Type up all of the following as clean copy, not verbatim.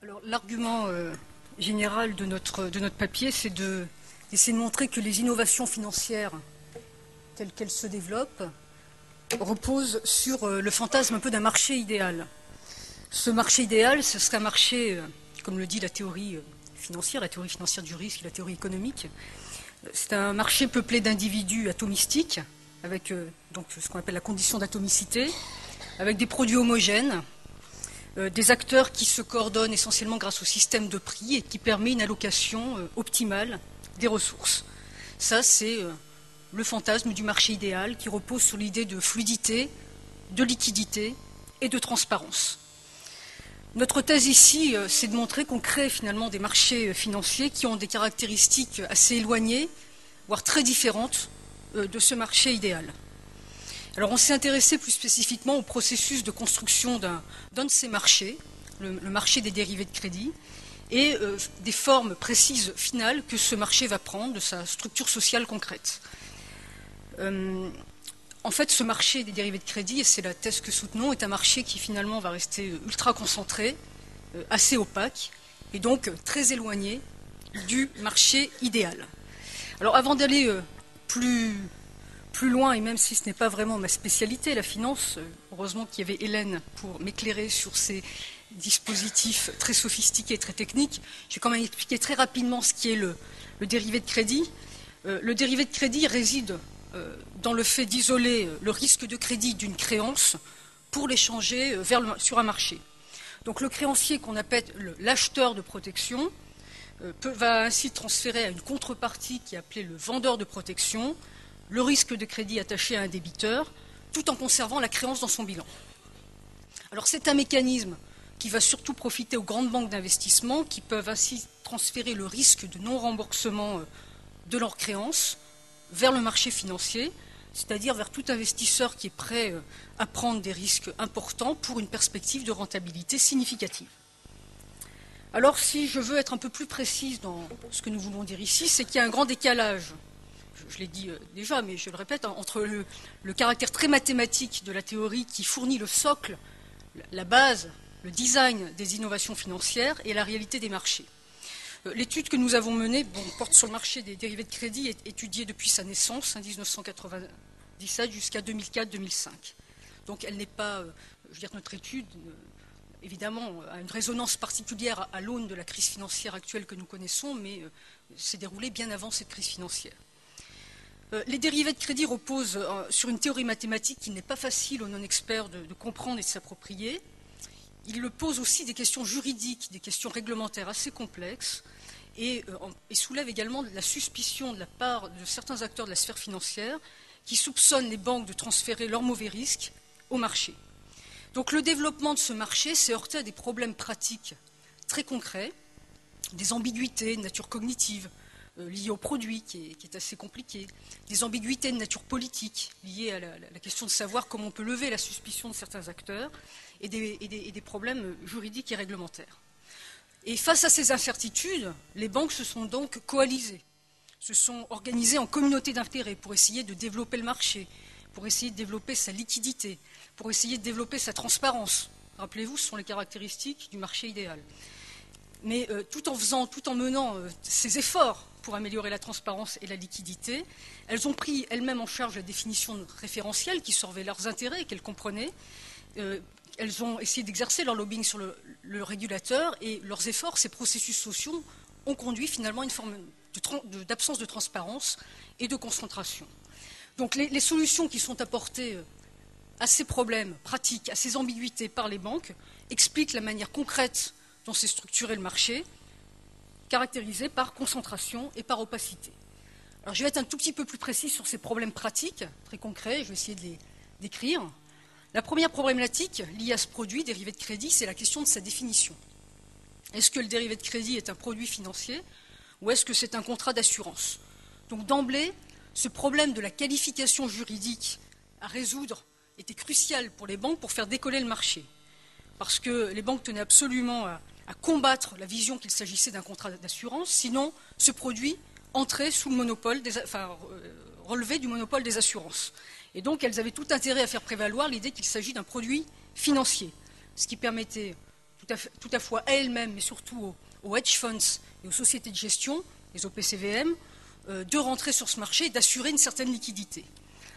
Alors, l'argument général de notre papier, c'est d'essayer de montrer que les innovations financières telles qu'elles se développent reposent sur le fantasme un peu d'un marché idéal. Ce marché idéal, ce serait un marché, comme le dit la théorie financière du risque, la théorie économique. C'est un marché peuplé d'individus atomistiques, avec donc ce qu'on appelle la condition d'atomicité, avec des produits homogènes, des acteurs qui se coordonnent essentiellement grâce au système de prix et qui permet une allocation optimale des ressources. Ça, c'est le fantasme du marché idéal qui repose sur l'idée de fluidité, de liquidité et de transparence. Notre thèse ici, c'est de montrer qu'on crée finalement des marchés financiers qui ont des caractéristiques assez éloignées, voire très différentes de ce marché idéal. Alors on s'est intéressé plus spécifiquement au processus de construction d'un de ces marchés, le marché des dérivés de crédit, et des formes précises finales que ce marché va prendre, de sa structure sociale concrète. En fait, ce marché des dérivés de crédit, et c'est la thèse que soutenons, est un marché qui finalement va rester ultra concentré, assez opaque, et donc très éloigné du marché idéal. Alors avant d'aller plus loin, et même si ce n'est pas vraiment ma spécialité, la finance, heureusement qu'il y avait Hélène pour m'éclairer sur ces dispositifs très sophistiqués, très techniques, je vais quand même expliquer très rapidement ce qui est le dérivé de crédit. Le dérivé de crédit réside dans le fait d'isoler le risque de crédit d'une créance pour l'échanger sur un marché. Donc le créancier qu'on appelle l'acheteur de protection va ainsi transférer à une contrepartie qui est appelée le vendeur de protection le risque de crédit attaché à un débiteur, tout en conservant la créance dans son bilan. Alors c'est un mécanisme qui va surtout profiter aux grandes banques d'investissement qui peuvent ainsi transférer le risque de non-remboursement de leurs créances vers le marché financier, c'est-à-dire vers tout investisseur qui est prêt à prendre des risques importants pour une perspective de rentabilité significative. Alors si je veux être un peu plus précise dans ce que nous voulons dire ici, c'est qu'il y a un grand décalage, je l'ai dit déjà, mais je le répète, entre le caractère très mathématique de la théorie qui fournit le socle, la base, le design des innovations financières et la réalité des marchés. L'étude que nous avons menée porte sur le marché des dérivés de crédit, est étudiée depuis sa naissance, 1997 jusqu'à 2004-2005. Donc elle n'est pas, notre étude, évidemment, a une résonance particulière à l'aune de la crise financière actuelle que nous connaissons, mais s'est déroulée bien avant cette crise financière. Les dérivés de crédit reposent sur une théorie mathématique qui n'est pas facile aux non-experts de comprendre et de s'approprier. Il pose aussi des questions juridiques, des questions réglementaires assez complexes et soulève également la suspicion de la part de certains acteurs de la sphère financière qui soupçonnent les banques de transférer leurs mauvais risques au marché. Donc le développement de ce marché s'est heurté à des problèmes pratiques très concrets, des ambiguïtés de nature cognitive, liées au produit qui est assez compliqué, des ambiguïtés de nature politique liées à la question de savoir comment on peut lever la suspicion de certains acteurs et des problèmes juridiques et réglementaires. Et face à ces incertitudes, les banques se sont donc coalisées, se sont organisées en communautés d'intérêt pour essayer de développer le marché, pour essayer de développer sa liquidité, pour essayer de développer sa transparence. Rappelez-vous, ce sont les caractéristiques du marché idéal. Mais tout en menant ces efforts pour améliorer la transparence et la liquidité, elles ont pris elles-mêmes en charge la définition référentielle qui servait leurs intérêts et qu'elles comprenaient. Elles ont essayé d'exercer leur lobbying sur le régulateur et leurs efforts, ces processus sociaux, ont conduit finalement à une forme d'absence de transparence et de concentration. Donc les solutions qui sont apportées à ces problèmes pratiques, à ces ambiguïtés par les banques, expliquent la manière concrète dont s'est structuré le marché, caractérisé par concentration et par opacité. Alors je vais être un tout petit peu plus précis sur ces problèmes pratiques, très concrets, je vais essayer de les décrire. La première problématique liée à ce produit, dérivé de crédit, c'est la question de sa définition. Est-ce que le dérivé de crédit est un produit financier ou est-ce que c'est un contrat d'assurance? Donc d'emblée, ce problème de la qualification juridique à résoudre était crucial pour les banques pour faire décoller le marché. Parce que les banques tenaient absolument à combattre la vision qu'il s'agissait d'un contrat d'assurance, sinon ce produit entrait sous le monopole, relevait du monopole des assurances. Et donc elles avaient tout intérêt à faire prévaloir l'idée qu'il s'agit d'un produit financier, ce qui permettait tout à fois à elles-mêmes, mais surtout aux hedge funds et aux sociétés de gestion, les OPCVM, de rentrer sur ce marché et d'assurer une certaine liquidité.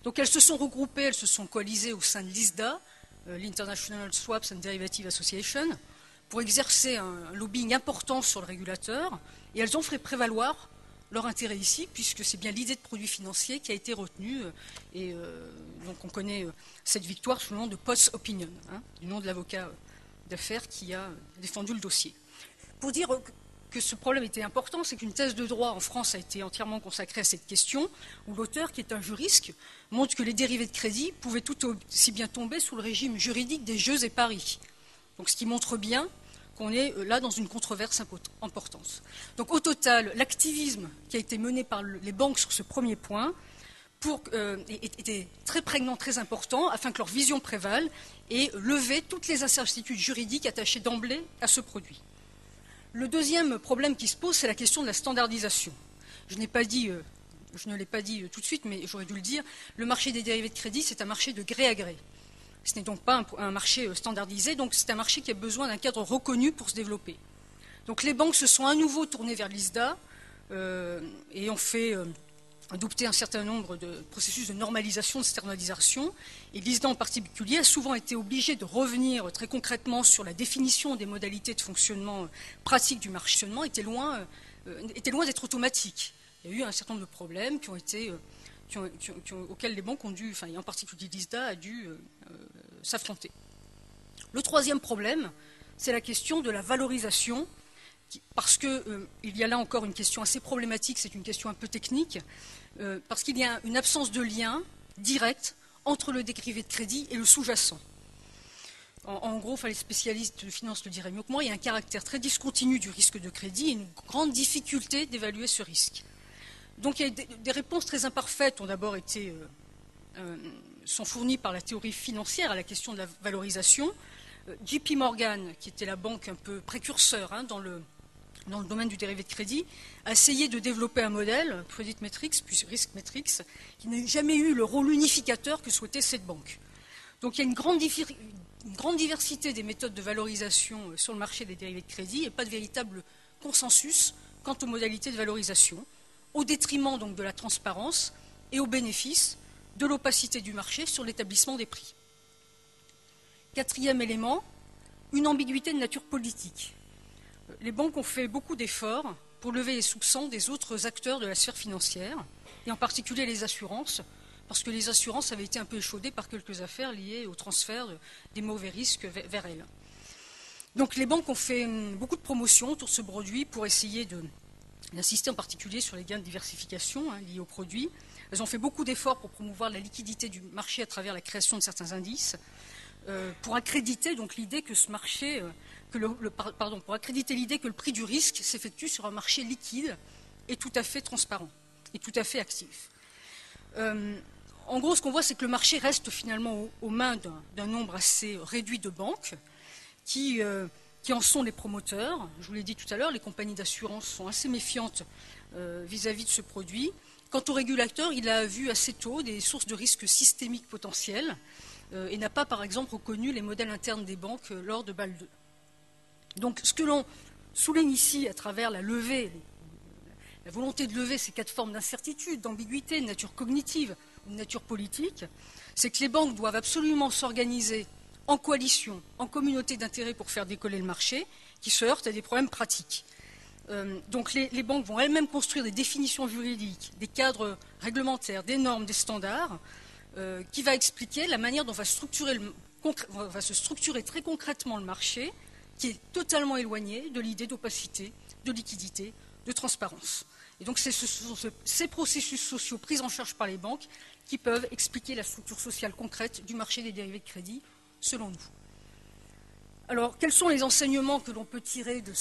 Donc elles se sont regroupées, elles se sont coalisées au sein de l'ISDA, l'International Swaps and Derivative Association, pour exercer un lobbying important sur le régulateur, et elles ont fait prévaloir leur intérêt ici, puisque c'est bien l'idée de produits financiers qui a été retenue, et donc on connaît cette victoire sous le nom de Potts Opinion, du nom de l'avocat d'affaires qui a défendu le dossier. Pour dire que ce problème était important, c'est qu'une thèse de droit en France a été entièrement consacrée à cette question, où l'auteur, qui est un juriste, montre que les dérivés de crédit pouvaient tout aussi bien tomber sous le régime juridique des jeux et paris. Donc ce qui montre bien qu'on est là dans une controverse importante. Donc au total, l'activisme qui a été mené par les banques sur ce premier point était très prégnant, très important, afin que leur vision prévale et lever toutes les incertitudes juridiques attachées d'emblée à ce produit. Le deuxième problème qui se pose, c'est la question de la standardisation. Je ne l'ai pas dit tout de suite, mais j'aurais dû le dire, le marché des dérivés de crédit, c'est un marché de gré à gré. Ce n'est donc pas un marché standardisé, donc c'est un marché qui a besoin d'un cadre reconnu pour se développer. Donc les banques se sont à nouveau tournées vers l'ISDA et ont fait adopter un certain nombre de processus de normalisation, de standardisation. Et l'ISDA en particulier a souvent été obligé de revenir très concrètement sur la définition des modalités de fonctionnement pratique du marché. Le fonctionnement était loin d'être automatique. Il y a eu un certain nombre de problèmes auxquels les banques ont dû, et en particulier l'ISDA, a dû s'affronter. Le troisième problème, c'est la question de la valorisation, parce qu'il y a là encore une question assez problématique, c'est une question un peu technique, parce qu'il y a une absence de lien direct entre le dérivé de crédit et le sous-jacent. En gros, les spécialistes de finance le diraient mieux que moi, il y a un caractère très discontinu du risque de crédit et une grande difficulté d'évaluer ce risque. Donc il y a des réponses très imparfaites ont d'abord été sont fournies par la théorie financière à la question de la valorisation. JP Morgan, qui était la banque un peu précurseur dans le domaine du dérivé de crédit, a essayé de développer un modèle, Credit Metrics, puis Risk Metrics, qui n'a jamais eu le rôle unificateur que souhaitait cette banque. Donc il y a une grande diversité des méthodes de valorisation sur le marché des dérivés de crédit et pas de véritable consensus quant aux modalités de valorisation, au détriment donc de la transparence et au bénéfice de l'opacité du marché sur l'établissement des prix. Quatrième élément, une ambiguïté de nature politique. Les banques ont fait beaucoup d'efforts pour lever les soupçons des autres acteurs de la sphère financière, et en particulier les assurances, parce que les assurances avaient été un peu échaudées par quelques affaires liées au transfert des mauvais risques vers elles. Donc les banques ont fait beaucoup de promotions autour de ce produit pour essayer d'insister en particulier sur les gains de diversification liés aux produits. Elles ont fait beaucoup d'efforts pour promouvoir la liquidité du marché à travers la création de certains indices, pour accréditer donc l'idée que ce marché, pour accréditer l'idée que le prix du risque s'effectue sur un marché liquide et tout à fait transparent et tout à fait actif. En gros, ce qu'on voit, c'est que le marché reste finalement aux mains d'un nombre assez réduit de banques qui en sont les promoteurs. Je vous l'ai dit tout à l'heure, les compagnies d'assurance sont assez méfiantes vis-à-vis de ce produit. Quant au régulateur, il a vu assez tôt des sources de risques systémiques potentielles et n'a pas, par exemple, reconnu les modèles internes des banques lors de Bâle II. Donc, ce que l'on souligne ici à travers la volonté de lever ces quatre formes d'incertitude, d'ambiguïté, de nature cognitive ou de nature politique, c'est que les banques doivent absolument s'organiser en coalition, en communauté d'intérêt pour faire décoller le marché, qui se heurte à des problèmes pratiques. Donc les banques vont elles-mêmes construire des définitions juridiques, des cadres réglementaires, des normes, des standards, qui va expliquer la manière dont va se structurer très concrètement le marché, qui est totalement éloigné de l'idée d'opacité, de liquidité, de transparence. Et donc ce sont ces processus sociaux pris en charge par les banques qui peuvent expliquer la structure sociale concrète du marché des dérivés de crédit, selon nous. Alors, quels sont les enseignements que l'on peut tirer de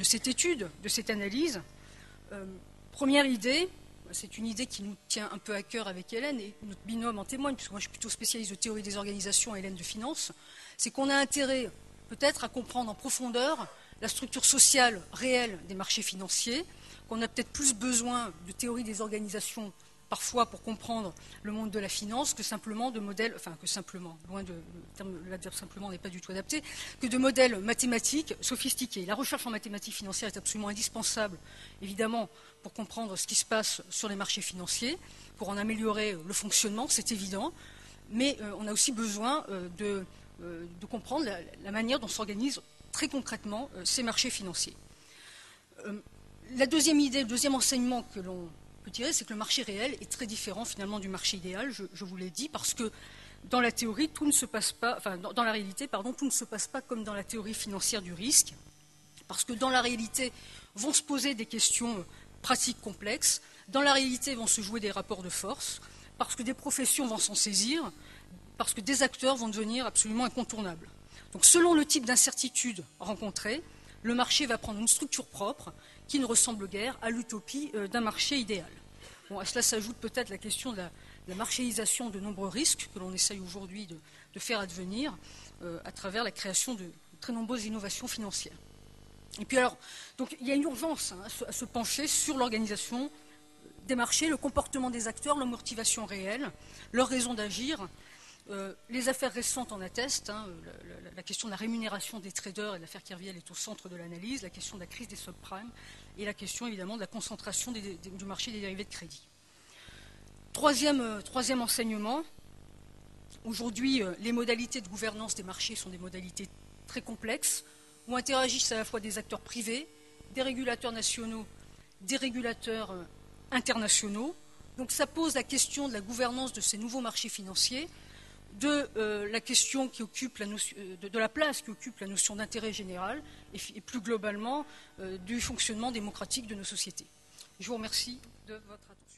cette étude, de cette analyse? Première idée, c'est une idée qui nous tient un peu à cœur avec Hélène, et notre binôme en témoigne, puisque moi je suis plutôt spécialiste de théorie des organisations, Hélène de finance, c'est qu'on a intérêt peut-être à comprendre en profondeur la structure sociale réelle des marchés financiers, qu'on a peut-être plus besoin de théorie des organisations parfois pour comprendre le monde de la finance que simplement de modèles, enfin que simplement, loin de, l'adverbe simplement n'est pas du tout adapté, que de modèles mathématiques sophistiqués. La recherche en mathématiques financières est absolument indispensable, évidemment, pour comprendre ce qui se passe sur les marchés financiers, pour en améliorer le fonctionnement, c'est évident, mais on a aussi besoin de comprendre la manière dont s'organisent très concrètement ces marchés financiers. La deuxième idée, le deuxième enseignement que l'on peut tirer, c'est que le marché réel est très différent finalement du marché idéal, je vous l'ai dit, parce que dans la théorie, tout ne se passe pas, enfin dans la réalité, pardon, tout ne se passe pas comme dans la théorie financière du risque, parce que dans la réalité vont se poser des questions pratiques complexes, dans la réalité vont se jouer des rapports de force, parce que des professions vont s'en saisir, parce que des acteurs vont devenir absolument incontournables. Donc selon le type d'incertitude rencontrée, le marché va prendre une structure propre qui ne ressemble guère à l'utopie d'un marché idéal. Bon, à cela s'ajoute peut-être la question de la marchandisation de nombreux risques que l'on essaye aujourd'hui de faire advenir à travers la création de très nombreuses innovations financières. Et puis alors, donc, il y a une urgence à se pencher sur l'organisation des marchés, le comportement des acteurs, leur motivation réelle, leur raison d'agir. Les affaires récentes en attestent, la question de la rémunération des traders et l'affaire Kerviel est au centre de l'analyse, la question de la crise des subprimes et la question évidemment de la concentration du marché des dérivés de crédit. Troisième enseignement, aujourd'hui les modalités de gouvernance des marchés sont des modalités très complexes où interagissent à la fois des acteurs privés, des régulateurs nationaux, des régulateurs internationaux. Donc ça pose la question de la gouvernance de ces nouveaux marchés financiers, de la question qui occupe de la place qui occupe la notion d'intérêt général et plus globalement du fonctionnement démocratique de nos sociétés. Je vous remercie de votre attention.